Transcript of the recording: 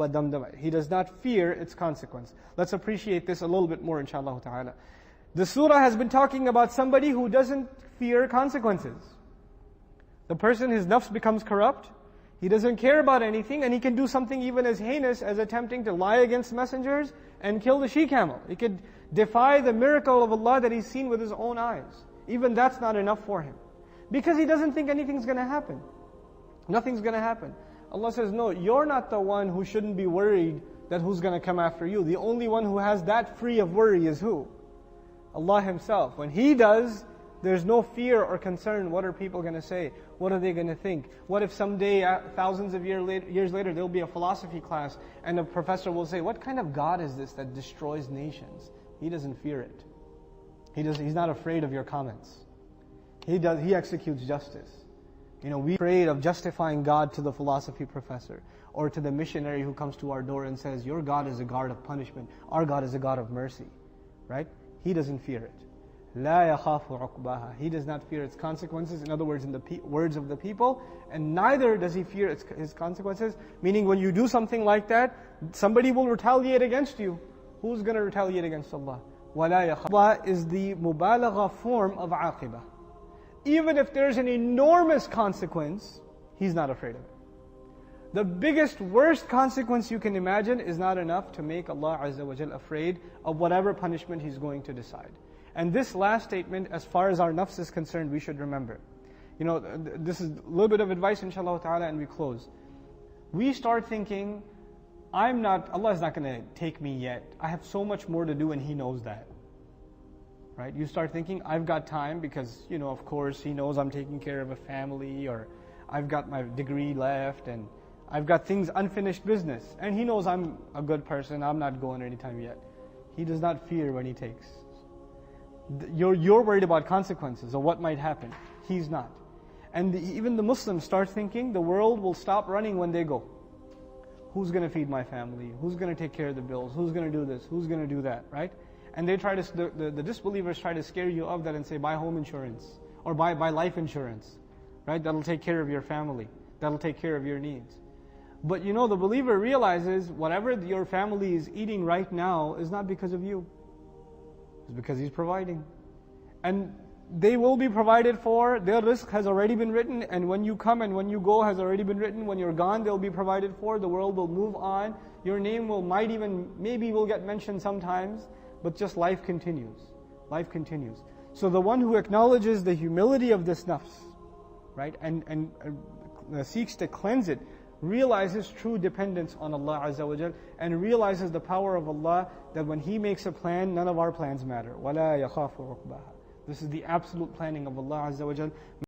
damdama. He does not fear its consequence. Let's appreciate this a little bit more, inshallah ta'ala. The surah has been talking about somebody who doesn't fear consequences. The person, his nafs becomes corrupt, he doesn't care about anything, and he can do something even as heinous as attempting to lie against messengers and kill the she-camel. He could defy the miracle of Allah that he's seen with his own eyes. Even that's not enough for him. Because he doesn't think anything's going to happen. Nothing's going to happen. Allah says, no, you're not the one who shouldn't be worried that who's going to come after you. The only one who has that free of worry is who? Allah Himself. When He does, there's no fear or concern. What are people going to say? What are they going to think? What if someday, thousands of years later, there'll be a philosophy class and a professor will say, what kind of God is this that destroys nations? He doesn't fear it. He's not afraid of your comments. He executes justice. We're afraid of justifying God to the philosophy professor or to the missionary who comes to our door and says, your God is a God of punishment. Our God is a God of mercy. Right? He doesn't fear it. لا يخاف عقباها. He does not fear its consequences. In other words, in the words of the people, and neither does he fear his consequences. Meaning, when you do something like that, somebody will retaliate against you. Who's going to retaliate against Allah? وَلَا يَخَافُ. Allah is the mubalagha form of aqibah. Even if there's an enormous consequence, He's not afraid of it. The biggest, worst consequence you can imagine is not enough to make Allah Azza wa Jal afraid of whatever punishment He's going to decide. And this last statement, as far as our nafs is concerned, we should remember. This is a little bit of advice, inshallah ta'ala, and we close. We start thinking, Allah is not going to take me yet. I have so much more to do and He knows that. Right? You start thinking, I've got time because, of course, He knows I'm taking care of a family, or I've got my degree left, and I've got things, unfinished business. And He knows I'm a good person, I'm not going anytime yet. He does not fear when He takes. You're worried about consequences or what might happen. He's not. And even the Muslims start thinking the world will stop running when they go. Who's going to feed my family? Who's going to take care of the bills? Who's going to do this? Who's going to do that? Right? And they try to, the disbelievers try to scare you of that and say, buy home insurance or buy life insurance. Right? That'll take care of your family. That'll take care of your needs. But the believer realizes whatever your family is eating right now is not because of you. It's because He's providing. And they will be provided for. Their rizq has already been written, and when you come and when you go has already been written. When you're gone, they'll be provided for. The world will move on. Your name maybe will get mentioned sometimes, but just life continues. Life continues. So the one who acknowledges the humility of this nafs, right, and seeks to cleanse it, realizes true dependence on Allah Azza wa Jal, and realizes the power of Allah, that when He makes a plan, none of our plans matter. وَلَا يَخَافُ عُقْبَاهَا. This is the absolute planning of Allah Azza wa Jal.